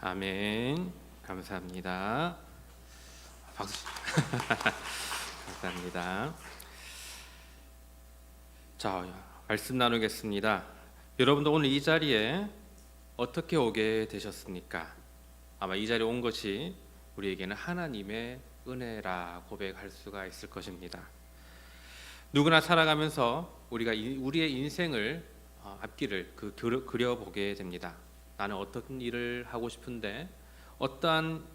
아멘. 감사합니다. 박수. 감사합니다. 자, 말씀 나누겠습니다. 여러분도 오늘 이 자리에 어떻게 오게 되셨습니까? 아마 이 자리에 온 것이 우리에게는 하나님의 은혜라 고백할 수가 있을 것입니다. 누구나 살아가면서 우리가 우리의 인생을 앞길을 그려보게 됩니다. 나는 어떤 일을 하고 싶은데 어떠한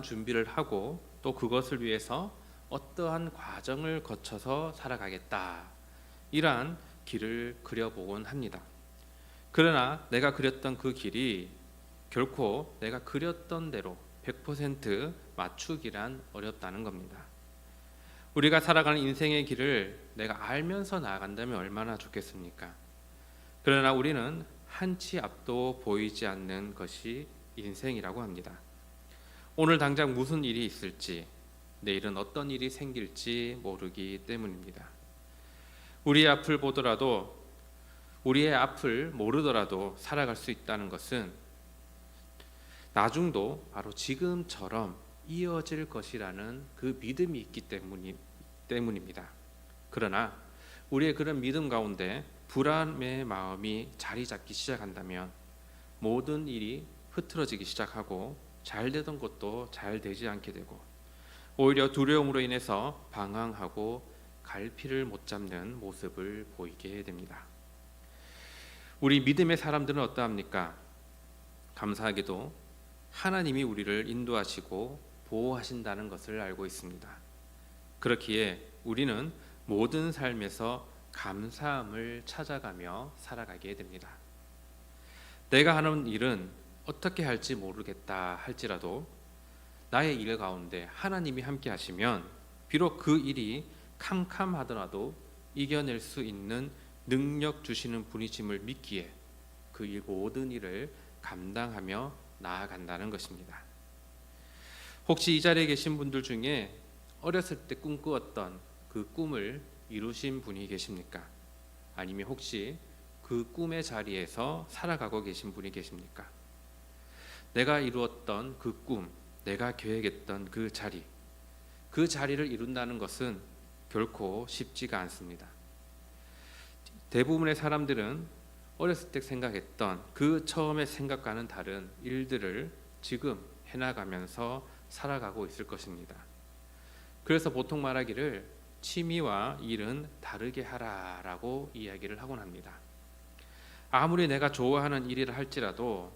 준비를 하고 또 그것을 위해서 어떠한 과정을 거쳐서 살아가겠다, 이러한 길을 그려보곤 합니다. 그러나 내가 그렸던 그 길이 결코 내가 그렸던 대로 100% 맞추기란 어렵다는 겁니다. 우리가 살아가는 인생의 길을 내가 알면서 나아간다면 얼마나 좋겠습니까? 그러나 우리는 한치 앞도 보이지 않는 것이 인생이라고 합니다. 오늘 당장 무슨 일이 있을지, 내일은 어떤 일이 생길지 모르기 때문입니다. 우리의 앞을 보더라도, 우리의 앞을 모르더라도 살아갈 수 있다는 것은 나중도 바로 지금처럼 이어질 것이라는 그 믿음이 있기 때문입니다. 그러나 우리의 그런 믿음 가운데 불안의 마음이 자리 잡기 시작한다면 모든 일이 흐트러지기 시작하고 잘 되던 것도 잘 되지 않게 되고 오히려 두려움으로 인해서 방황하고 갈피를 못 잡는 모습을 보이게 됩니다. 우리 믿음의 사람들은 어떠합니까? 감사하게도 하나님이 우리를 인도하시고 보호하신다는 것을 알고 있습니다. 그렇기에 우리는 모든 삶에서 감사함을 찾아가며 살아가게 됩니다. 내가 하는 일은 어떻게 할지 모르겠다 할지라도 나의 일 가운데 하나님이 함께 하시면 비록 그 일이 캄캄하더라도 이겨낼 수 있는 능력 주시는 분이심을 믿기에 그 모든 일을 감당하며 나아간다는 것입니다. 혹시 이 자리에 계신 분들 중에 어렸을 때 꿈꾸었던 그 꿈을 이루신 분이 계십니까? 아니면 혹시 그 꿈의 자리에서 살아가고 계신 분이 계십니까? 내가 이루었던 그 꿈, 내가 계획했던 그 자리를 이룬다는 것은 결코 쉽지가 않습니다. 대부분의 사람들은 어렸을 때 생각했던 그 처음의 생각과는 다른 일들을 지금 해나가면서 살아가고 있을 것입니다. 그래서 보통 말하기를 취미와 일은 다르게 하라라고 이야기를 하곤 합니다. 아무리 내가 좋아하는 일이라 할지라도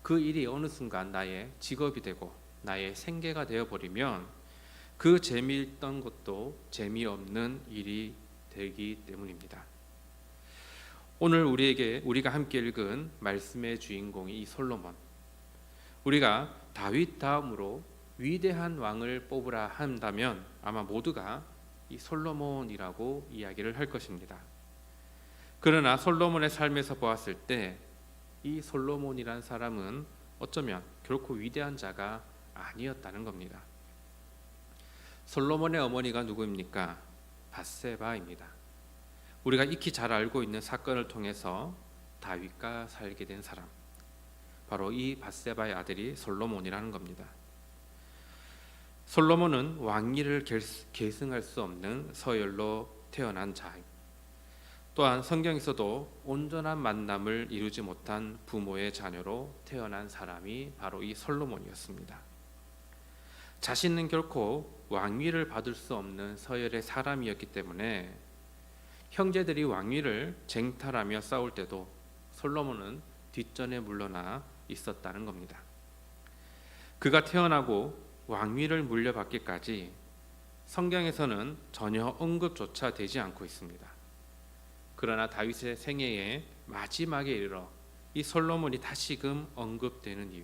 그 일이 어느 순간 나의 직업이 되고 나의 생계가 되어버리면 그 재미있던 것도 재미없는 일이 되기 때문입니다. 오늘 우리가 함께 읽은 말씀의 주인공이 이 솔로몬, 우리가 다윗 다음으로 위대한 왕을 뽑으라 한다면 아마 모두가 이 솔로몬이라고 이야기를 할 것입니다. 그러나 솔로몬의 삶에서 보았을 때 이 솔로몬이란 사람은 어쩌면 결코 위대한 자가 아니었다는 겁니다. 솔로몬의 어머니가 누구입니까? 밧세바입니다. 우리가 익히 잘 알고 있는 사건을 통해서 다윗과 살게 된 사람, 바로 이 밧세바의 아들이 솔로몬이라는 겁니다. 솔로몬은 왕위를 계승할 수 없는 서열로 태어난 자, 또한 성경에서도 온전한 만남을 이루지 못한 부모의 자녀로 태어난 사람이 바로 이 솔로몬이었습니다. 자신은 결코 왕위를 받을 수 없는 서열의 사람이었기 때문에 형제들이 왕위를 쟁탈하며 싸울 때도 솔로몬은 뒷전에 물러나 있었다는 겁니다. 그가 태어나고 왕위를 물려받기까지 성경에서는 전혀 언급조차 되지 않고 있습니다. 그러나 다윗의 생애의 마지막에 이르러 이 솔로몬이 다시금 언급되는 이유,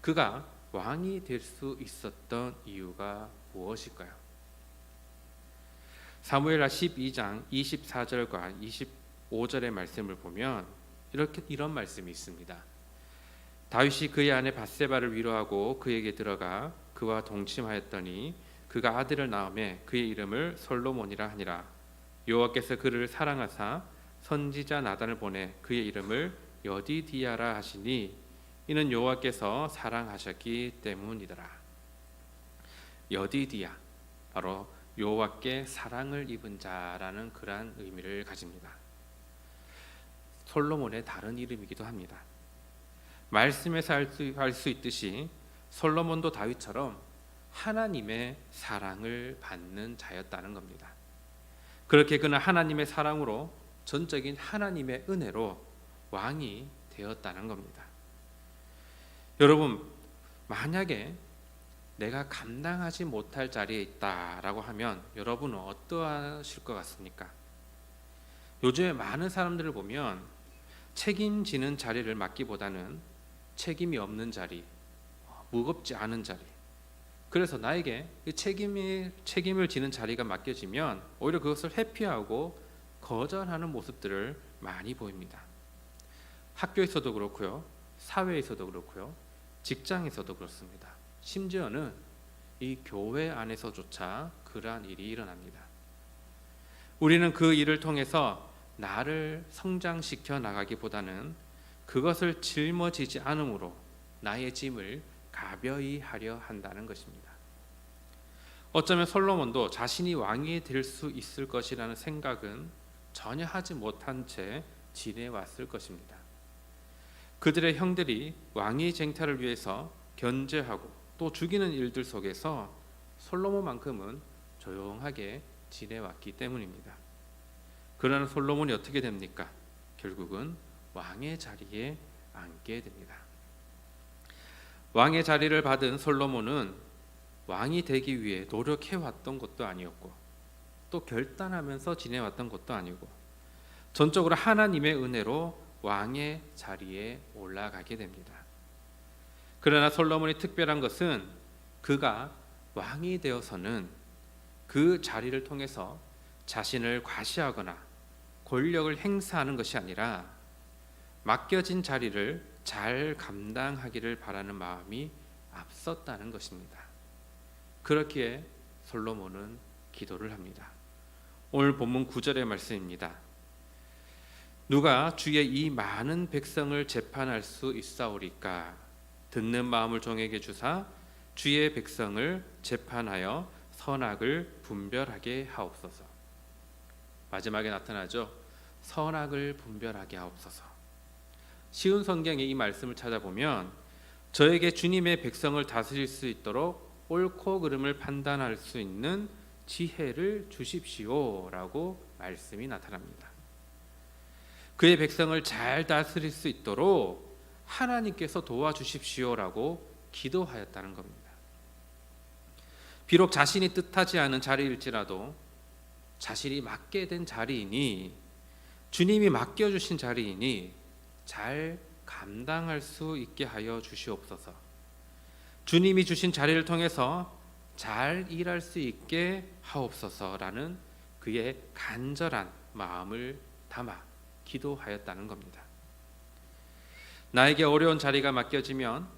그가 왕이 될 수 있었던 이유가 무엇일까요? 사무엘하 12장 24절과 25절의 말씀을 보면 이런 말씀이 있습니다. 다윗이 그의 아내 밧세바를 위로하고 그에게 들어가 그와 동침하였더니 그가 아들을 낳음에 그의 이름을 솔로몬이라 하니라. 여호와께서 그를 사랑하사 선지자 나단을 보내 그의 이름을 여디디아라 하시니 이는 여호와께서 사랑하셨기 때문이더라. 여디디야, 바로 여호와께 사랑을 입은 자라는 그러한 의미를 가집니다. 솔로몬의 다른 이름이기도 합니다. 말씀에서 알 수 있듯이 솔로몬도 다윗처럼 하나님의 사랑을 받는 자였다는 겁니다. 그렇게 그는 하나님의 사랑으로, 전적인 하나님의 은혜로 왕이 되었다는 겁니다. 여러분, 만약에 내가 감당하지 못할 자리에 있다라고 하면 여러분은 어떠하실 것 같습니까? 요즘에 많은 사람들을 보면 책임지는 자리를 맡기보다는 책임이 없는 자리, 무겁지 않은 자리, 그래서 나에게 책임을 지는 자리가 맡겨지면 오히려 그것을 회피하고 거절하는 모습들을 많이 보입니다. 학교에서도 그렇고요, 사회에서도 그렇고요, 직장에서도 그렇습니다. 심지어는 이 교회 안에서조차 그러한 일이 일어납니다. 우리는 그 일을 통해서 나를 성장시켜 나가기보다는 그것을 짊어지지 않음으로 나의 짐을 가벼이 하려 한다는 것입니다. 어쩌면 솔로몬도 자신이 왕이 될 수 있을 것이라는 생각은 전혀 하지 못한 채 지내왔을 것입니다. 그들의 형들이 왕위 쟁탈을 위해서 견제하고 또 죽이는 일들 속에서 솔로몬만큼은 조용하게 지내왔기 때문입니다. 그러나 솔로몬이 어떻게 됩니까? 결국은 왕의 자리에 앉게 됩니다. 왕의 자리를 받은 솔로몬은 왕이 되기 위해 노력해왔던 것도 아니었고 또 결단하면서 지내왔던 것도 아니고 전적으로 하나님의 은혜로 왕의 자리에 올라가게 됩니다. 그러나 솔로몬이 특별한 것은 그가 왕이 되어서는 그 자리를 통해서 자신을 과시하거나 권력을 행사하는 것이 아니라 맡겨진 자리를 잘 감당하기를 바라는 마음이 앞섰다는 것입니다. 그렇기에 솔로몬은 기도를 합니다. 오늘 본문 9절의 말씀입니다. 누가 주의 이 많은 백성을 재판할 수 있사오리까? 듣는 마음을 종에게 주사 주의 백성을 재판하여 선악을 분별하게 하옵소서. 마지막에 나타나죠. 선악을 분별하게 하옵소서. 쉬운 성경의 이 말씀을 찾아보면 저에게 주님의 백성을 다스릴 수 있도록 옳고 그름을 판단할 수 있는 지혜를 주십시오라고 말씀이 나타납니다. 그의 백성을 잘 다스릴 수 있도록 하나님께서 도와주십시오라고 기도하였다는 겁니다. 비록 자신이 뜻하지 않은 자리일지라도 자신이 맡게 된 자리이니, 주님이 맡겨주신 자리이니 잘 감당할 수 있게 하여 주시옵소서. 주님이 주신 자리를 통해서 잘 일할 수 있게 하옵소서라는 그의 간절한 마음을 담아 기도하였다는 겁니다. 나에게 어려운 자리가 맡겨지면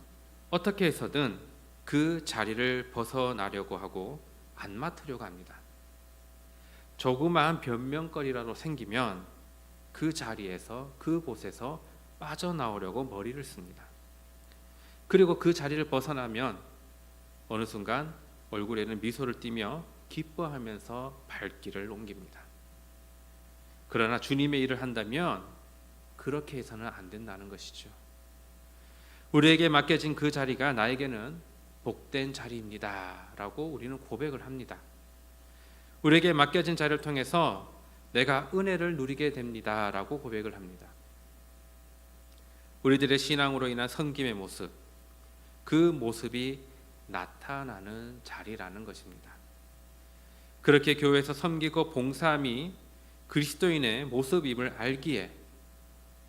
어떻게 해서든 그 자리를 벗어나려고 하고 안 맡으려고 합니다. 조그마한 변명거리라도 생기면 그 자리에서, 그곳에서 빠져나오려고 머리를 씁니다. 그리고 그 자리를 벗어나면 어느 순간 얼굴에는 미소를 띠며 기뻐하면서 발길을 옮깁니다. 그러나 주님의 일을 한다면 그렇게 해서는 안 된다는 것이죠. 우리에게 맡겨진 그 자리가 나에게는 복된 자리입니다 라고 우리는 고백을 합니다. 우리에게 맡겨진 자리를 통해서 내가 은혜를 누리게 됩니다 라고 고백을 합니다. 우리들의 신앙으로 인한 섬김의 모습, 그 모습이 나타나는 자리라는 것입니다. 그렇게 교회에서 섬기고 봉사함이 그리스도인의 모습임을 알기에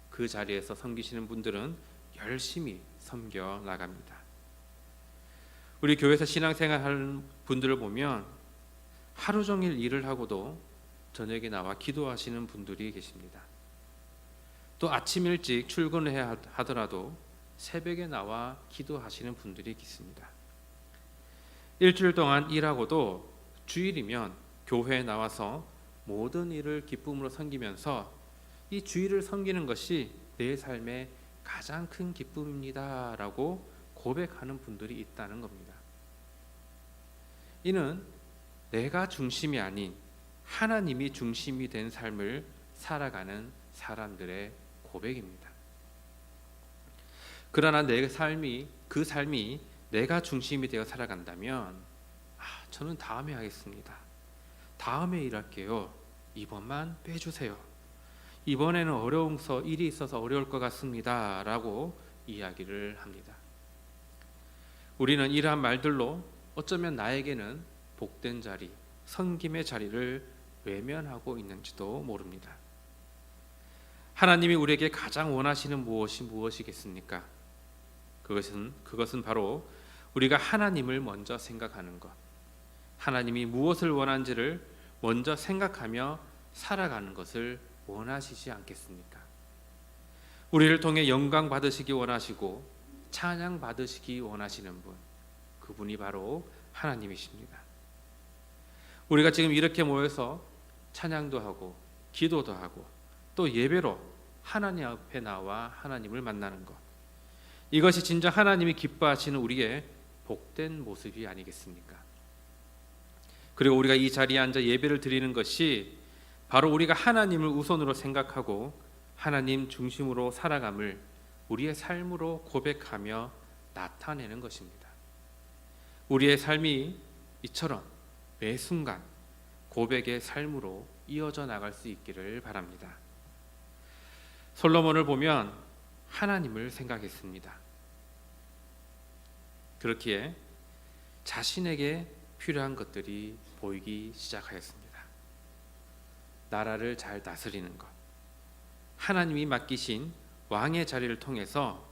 그 자리에서 섬기시는 분들은 열심히 섬겨 나갑니다. 우리 교회에서 신앙생활하는 분들을 보면 하루 종일 일을 하고도 저녁에 나와 기도하시는 분들이 계십니다. 또 아침 일찍 출근해야 하더라도 새벽에 나와 기도하시는 분들이 있습니다. 일주일 동안 일하고도 주일이면 교회에 나와서 모든 일을 기쁨으로 섬기면서 이 주일을 섬기는 것이 내 삶의 가장 큰 기쁨입니다라고 고백하는 분들이 있다는 겁니다. 이는 내가 중심이 아닌 하나님이 중심이 된 삶을 살아가는 사람들의 고백입니다. 그러나 그 삶이 내가 중심이 되어 살아간다면 저는 다음에 하겠습니다. 다음에 일할게요. 이번만 빼주세요. 이번에는 일이 있어서 어려울 것 같습니다. 라고 이야기를 합니다. 우리는 이러한 말들로 어쩌면 나에게는 복된 자리, 섬김의 자리를 외면하고 있는지도 모릅니다. 하나님이 우리에게 가장 원하시는 무엇이 무엇이겠습니까? 그것은 바로 우리가 하나님을 먼저 생각하는 것, 하나님이 무엇을 원하는지를 먼저 생각하며 살아가는 것을 원하시지 않겠습니까? 우리를 통해 영광 받으시기 원하시고 찬양 받으시기 원하시는 분, 그분이 바로 하나님이십니다. 우리가 지금 이렇게 모여서 찬양도 하고 기도도 하고 또 예배로 하나님 앞에 나와 하나님을 만나는 것, 이것이 진짜 하나님이 기뻐하시는 우리의 복된 모습이 아니겠습니까? 그리고 우리가 이 자리에 앉아 예배를 드리는 것이 바로 우리가 하나님을 우선으로 생각하고 하나님 중심으로 살아감을 우리의 삶으로 고백하며 나타내는 것입니다. 우리의 삶이 이처럼 매 순간 고백의 삶으로 이어져 나갈 수 있기를 바랍니다. 솔로몬을 보면 하나님을 생각했습니다. 그렇기에 자신에게 필요한 것들이 보이기 시작하였습니다. 나라를 잘 다스리는 것, 하나님이 맡기신 왕의 자리를 통해서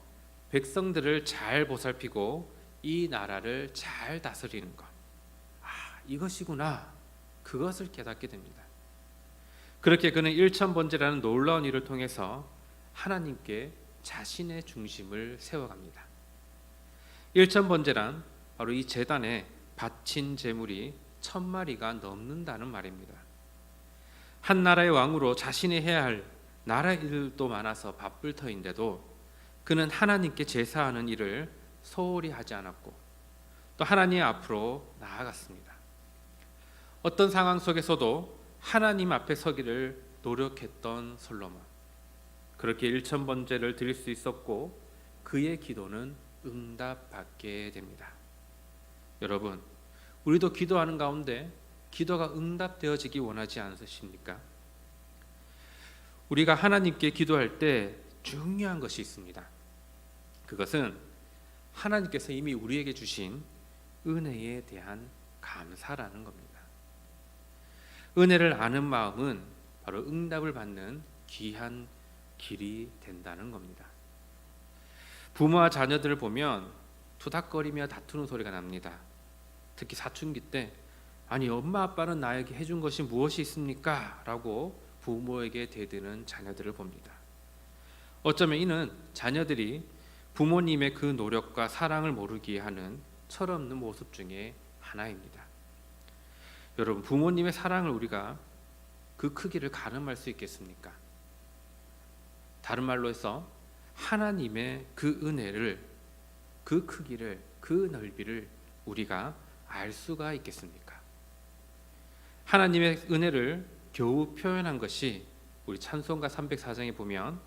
백성들을 잘 보살피고 이 나라를 잘 다스리는 것, 이것이구나, 그것을 깨닫게 됩니다. 그렇게 그는 일천번제라는 놀라운 일을 통해서 하나님께 자신의 중심을 세워갑니다. 일천번제란 바로 이 제단에 바친 제물이 1000마리가 넘는다는 말입니다. 한 나라의 왕으로 자신이 해야 할 나라 일도 많아서 바쁠 터인데도 그는 하나님께 제사하는 일을 소홀히 하지 않았고 또 하나님 앞으로 나아갔습니다. 어떤 상황 속에서도 하나님 앞에 서기를 노력했던 솔로몬, 그렇게 1000번제를 드릴 수 있었고 그의 기도는 응답받게 됩니다. 여러분, 우리도 기도하는 가운데 기도가 응답되어지기 원하지 않으십니까? 우리가 하나님께 기도할 때 중요한 것이 있습니다. 그것은 하나님께서 이미 우리에게 주신 은혜에 대한 감사라는 겁니다. 은혜를 아는 마음은 바로 응답을 받는 귀한 길이 된다는 겁니다. 부모와 자녀들을 보면 투닥거리며 다투는 소리가 납니다. 특히 사춘기 때 아니 엄마 아빠는 나에게 해준 것이 무엇이 있습니까? 라고 부모에게 대드는 자녀들을 봅니다. 어쩌면 이는 자녀들이 부모님의 그 노력과 사랑을 모르게 하는 철없는 모습 중에 하나입니다. 여러분, 부모님의 사랑을 우리가 그 크기를 가늠할 수 있겠습니까? 다른 말로 해서 하나님의 그 은혜를, 그 크기를, 그 넓이를 우리가 알 수가 있겠습니까? 하나님의 은혜를 겨우 표현한 것이 우리 찬송가 304장에 보면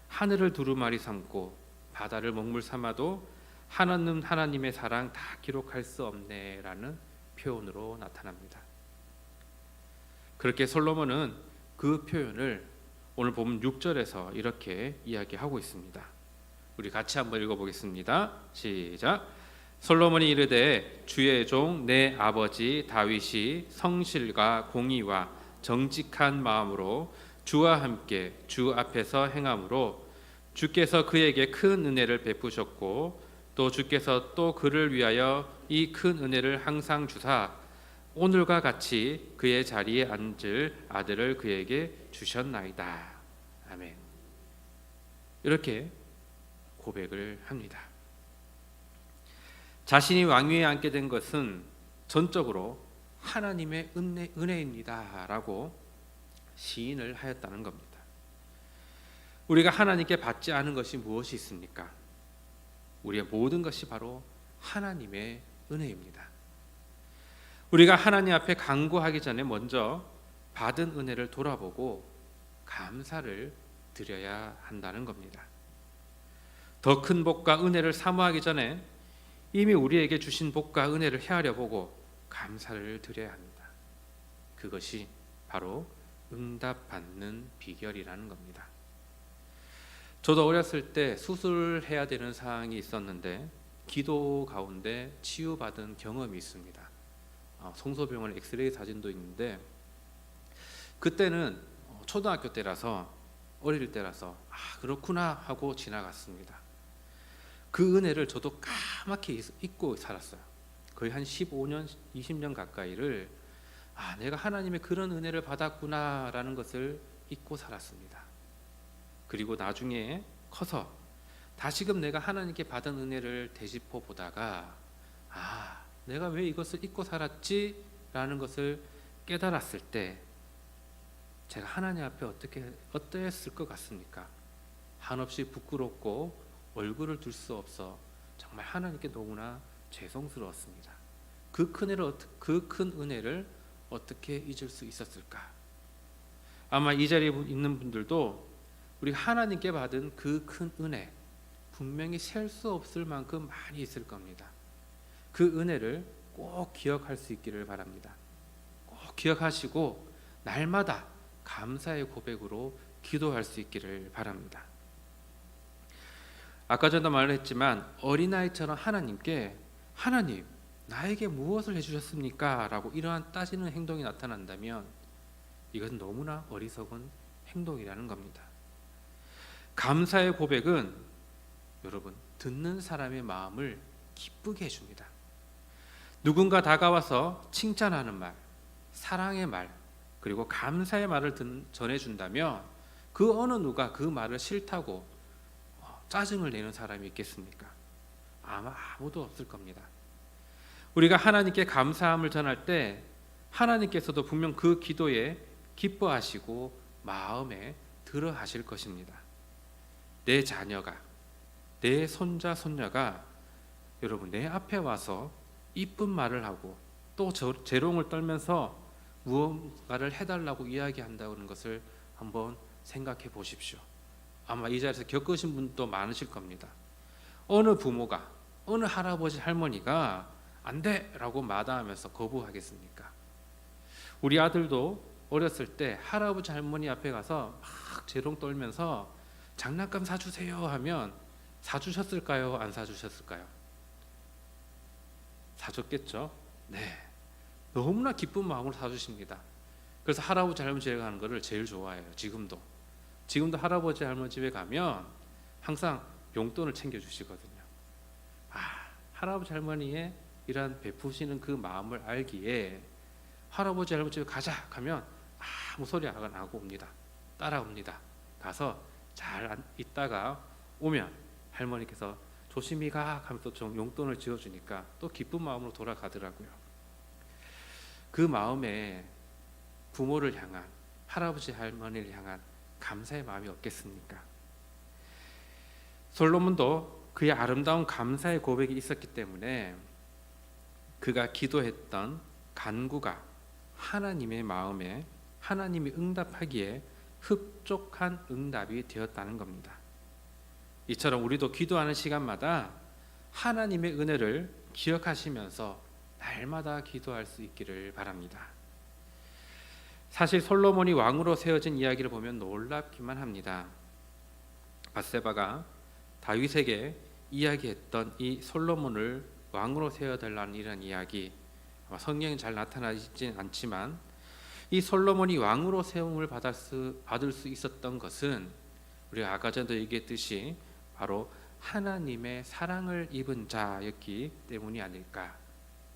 하늘을 두루마리 삼고 바다를 먹물 삼아도 하나는 하나님의 사랑 다 기록할 수 없네라는 표현으로 나타납니다. 그렇게 솔로몬은 그 표현을 오늘 보면 6절에서 이렇게 이야기하고 있습니다. 우리 같이 한번 읽어보겠습니다. 시작. 솔로몬이 이르되 주의 종 내 아버지 다윗이 성실과 공의와 정직한 마음으로 주와 함께 주 앞에서 행함으로 주께서 그에게 큰 은혜를 베푸셨고 또 주께서 또 그를 위하여 이 큰 은혜를 항상 주사 오늘과 같이 그의 자리에 앉을 아들을 그에게 주셨나이다. 아멘. 이렇게 고백을 합니다. 자신이 왕위에 앉게 된 것은 전적으로 하나님의 은혜입니다 라고 시인을 하였다는 겁니다. 우리가 하나님께 받지 않은 것이 무엇이 있습니까? 우리의 모든 것이 바로 하나님의 은혜입니다. 우리가 하나님 앞에 간구하기 전에 먼저 받은 은혜를 돌아보고 감사를 드려야 한다는 겁니다. 더 큰 복과 은혜를 사모하기 전에 이미 우리에게 주신 복과 은혜를 헤아려 보고 감사를 드려야 합니다. 그것이 바로 응답받는 비결이라는 겁니다. 저도 어렸을 때 수술해야 되는 상황이 있었는데 기도 가운데 치유받은 경험이 있습니다. 성소병원 엑스레이 사진도 있는데 그때는 초등학교 때라서 어릴 때라서 그렇구나 하고 지나갔습니다. 그 은혜를 저도 까맣게 잊고 살았어요. 거의 한 15년, 20년 가까이를 내가 하나님의 그런 은혜를 받았구나라는 것을 잊고 살았습니다. 그리고 나중에 커서 다시금 내가 하나님께 받은 은혜를 되짚어 보다가 내가 왜 이것을 잊고 살았지? 라는 것을 깨달았을 때 제가 하나님 앞에 어떠했을 것 같습니까? 한없이 부끄럽고 얼굴을 들 수 없어 정말 하나님께 너무나 죄송스러웠습니다. 그 큰 은혜를 어떻게 잊을 수 있었을까? 아마 이 자리에 있는 분들도 우리 하나님께 받은 그 큰 은혜 분명히 셀 수 없을 만큼 많이 있을 겁니다. 그 은혜를 꼭 기억할 수 있기를 바랍니다. 꼭 기억하시고 날마다 감사의 고백으로 기도할 수 있기를 바랍니다. 아까 전도 말했지만 어린아이처럼 하나님께 하나님 나에게 무엇을 해주셨습니까? 라고 이러한 따지는 행동이 나타난다면 이것은 너무나 어리석은 행동이라는 겁니다. 감사의 고백은 여러분 듣는 사람의 마음을 기쁘게 해줍니다. 누군가 다가와서 칭찬하는 말, 사랑의 말, 그리고 감사의 말을 전해준다면 그 어느 누가 그 말을 싫다고 짜증을 내는 사람이 있겠습니까? 아마 아무도 없을 겁니다. 우리가 하나님께 감사함을 전할 때 하나님께서도 분명 그 기도에 기뻐하시고 마음에 들어 하실 것입니다. 내 자녀가, 내 손자, 손녀가 여러분 내 앞에 와서 이쁜 말을 하고 또 재롱을 떨면서 무언가를 해달라고 이야기한다는 것을 한번 생각해 보십시오. 아마 이 자리에서 겪으신 분도 많으실 겁니다. 어느 부모가, 어느 할아버지, 할머니가 안 돼라고 마다하면서 거부하겠습니까? 우리 아들도 어렸을 때 할아버지, 할머니 앞에 가서 막 재롱 떨면서 장난감 사주세요 하면 사주셨을까요? 안 사주셨을까요? 사줬겠죠? 네. 너무나 기쁜 마음으로 사주십니다. 그래서 할아버지, 할머니 집에 가는 거를 제일 좋아해요. 지금도 할아버지, 할머니 집에 가면 항상 용돈을 챙겨주시거든요. 할아버지, 할머니의 이러한 베푸시는 그 마음을 알기에 할아버지, 할머니 집에 가자 하면 아무 소리 안 하고 옵니다. 따라옵니다. 가서 잘 있다가 오면 할머니께서 조심히 가 하면서 좀 용돈을 지어주니까 또 기쁜 마음으로 돌아가더라고요. 그 마음에 부모를 향한, 할아버지, 할머니를 향한 감사의 마음이 없겠습니까? 솔로몬도 그의 아름다운 감사의 고백이 있었기 때문에 그가 기도했던 간구가 하나님의 마음에 하나님이 응답하기에 흡족한 응답이 되었다는 겁니다. 이처럼 우리도 기도하는 시간마다 하나님의 은혜를 기억하시면서 날마다 기도할 수 있기를 바랍니다. 사실 솔로몬이 왕으로 세워진 이야기를 보면 놀랍기만 합니다. 밧세바가 다윗에게 이야기했던 이 솔로몬을 왕으로 세워달라는 이런 이야기, 성경에 잘 나타나지는 않지만 이 솔로몬이 왕으로 세움을 받을 수 있었던 것은 우리가 아까 전에도 얘기했듯이 바로 하나님의 사랑을 입은 자였기 때문이 아닐까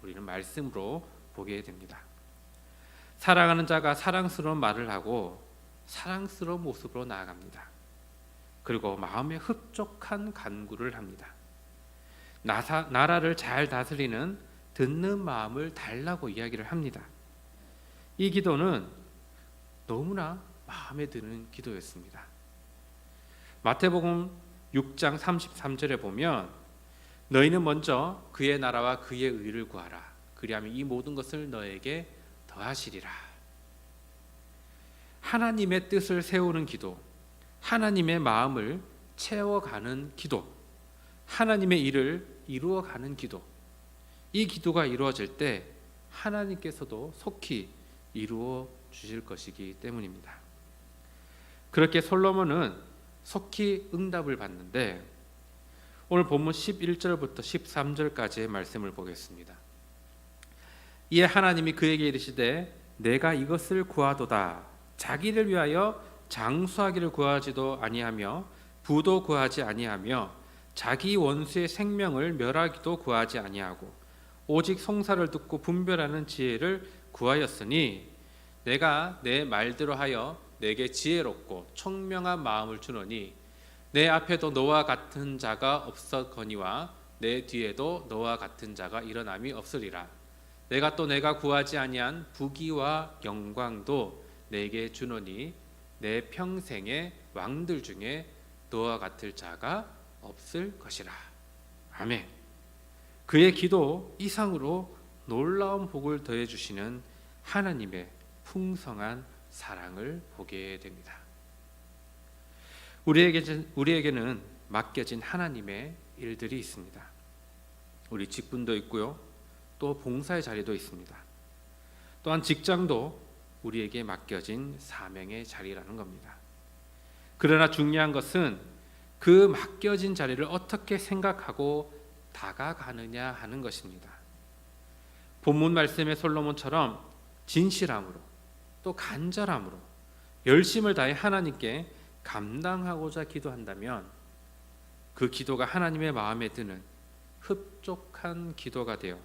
우리는 말씀으로 보게 됩니다. 사랑하는 자가 사랑스러운 말을 하고 사랑스러운 모습으로 나아갑니다. 그리고 마음에 흡족한 간구를 합니다. 나라를 잘 다스리는 듣는 마음을 달라고 이야기를 합니다. 이 기도는 너무나 마음에 드는 기도였습니다. 마태복음 6장 33절에 보면 너희는 먼저 그의 나라와 그의 의를 구하라. 그리하면 이 모든 것을 너에게 더하시리라. 하나님의 뜻을 세우는 기도, 하나님의 마음을 채워가는 기도, 하나님의 일을 이루어가는 기도, 이 기도가 이루어질 때 하나님께서도 속히 이루어 주실 것이기 때문입니다. 그렇게 솔로몬은 속히 응답을 받는데 오늘 본문 11절부터 13절까지의 말씀을 보겠습니다. 이에 하나님이 그에게 이르시되 내가 이것을 구하도다. 자기를 위하여 장수하기를 구하지도 아니하며 부도 구하지 아니하며 자기 원수의 생명을 멸하기도 구하지 아니하고 오직 송사를 듣고 분별하는 지혜를 구하였으니 내가 내 말대로 하여 내게 지혜롭고 총명한 마음을 주노니 내 앞에도 너와 같은 자가 없었거니와 내 뒤에도 너와 같은 자가 일어남이 없으리라. 내가 또 내가 구하지 아니한 부귀와 영광도 내게 주노니 내 평생의 왕들 중에 너와 같을 자가 없을 것이라. 아멘. 그의 기도 이상으로 놀라운 복을 더해 주시는 하나님의 풍성한 사랑을 보게 됩니다. 우리에게는 맡겨진 하나님의 일들이 있습니다. 우리 직분도 있고요. 또 봉사의 자리도 있습니다. 또한 직장도 우리에게 맡겨진 사명의 자리라는 겁니다. 그러나 중요한 것은 그 맡겨진 자리를 어떻게 생각하고 다가가느냐 하는 것입니다. 본문 말씀의 솔로몬처럼 진실함으로 또 간절함으로 열심을 다해 하나님께 감당하고자 기도한다면 그 기도가 하나님의 마음에 드는 흡족한 기도가 되어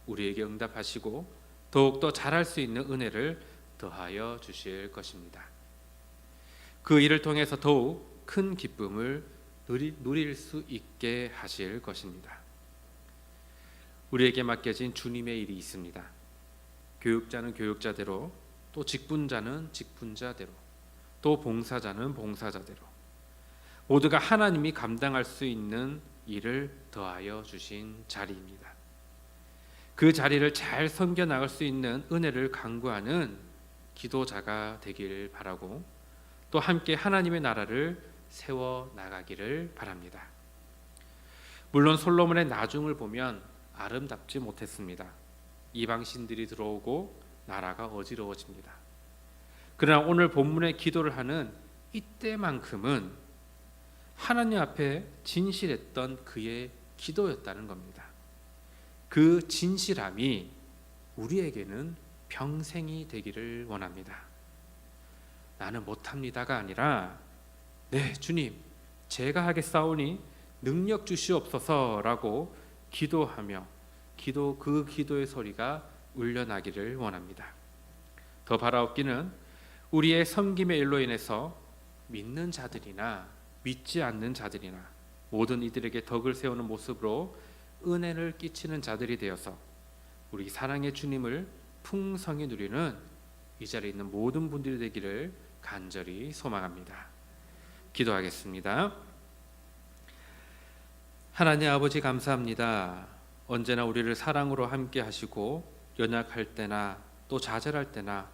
우리에게 응답하시고 더욱더 잘할 수 있는 은혜를 더하여 주실 것입니다. 그 일을 통해서 더욱 큰 기쁨을 누릴 수 있게 하실 것입니다. 우리에게 맡겨진 주님의 일이 있습니다. 교육자는 교육자대로, 또 직분자는 직분자대로, 또 봉사자는 봉사자대로 모두가 하나님이 감당할 수 있는 일을 더하여 주신 자리입니다. 그 자리를 잘 섬겨 나갈 수 있는 은혜를 간구하는 기도자가 되길 바라고 또 함께 하나님의 나라를 세워 나가기를 바랍니다. 물론 솔로몬의 나중을 보면 아름답지 못했습니다. 이방신들이 들어오고 나라가 어지러워집니다. 그러나 오늘 본문의 기도를 하는 이때만큼은 하나님 앞에 진실했던 그의 기도였다는 겁니다. 그 진실함이 우리에게는 평생이 되기를 원합니다. 나는 못합니다가 아니라 네 주님 제가 하겠사오니 능력 주시옵소서라고 기도하며 그 기도의 소리가 울려나기를 원합니다. 더 바라옵기는 우리의 섬김의 일로 인해서 믿는 자들이나 믿지 않는 자들이나 모든 이들에게 덕을 세우는 모습으로 은혜를 끼치는 자들이 되어서 우리 사랑의 주님을 풍성히 누리는 이 자리에 있는 모든 분들이 되기를 간절히 소망합니다. 기도하겠습니다. 하나님 아버지 감사합니다. 언제나 우리를 사랑으로 함께 하시고 연약할 때나 또 좌절할 때나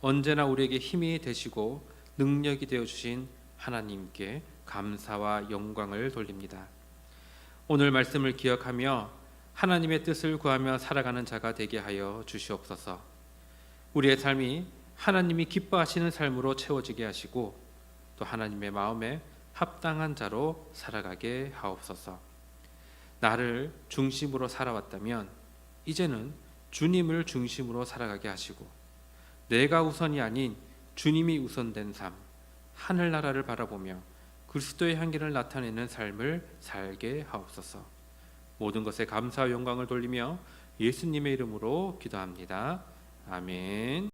언제나 우리에게 힘이 되시고 능력이 되어 주신 하나님께 감사와 영광을 돌립니다. 오늘 말씀을 기억하며 하나님의 뜻을 구하며 살아가는 자가 되게 하여 주시옵소서. 우리의 삶이 하나님이 기뻐하시는 삶으로 채워지게 하시고 또 하나님의 마음에 합당한 자로 살아가게 하옵소서. 나를 중심으로 살아왔다면 이제는 주님을 중심으로 살아가게 하시고 내가 우선이 아닌 주님이 우선된 삶, 하늘나라를 바라보며 그리스도의 향기를 나타내는 삶을 살게 하옵소서. 모든 것에 감사와 영광을 돌리며 예수님의 이름으로 기도합니다. 아멘.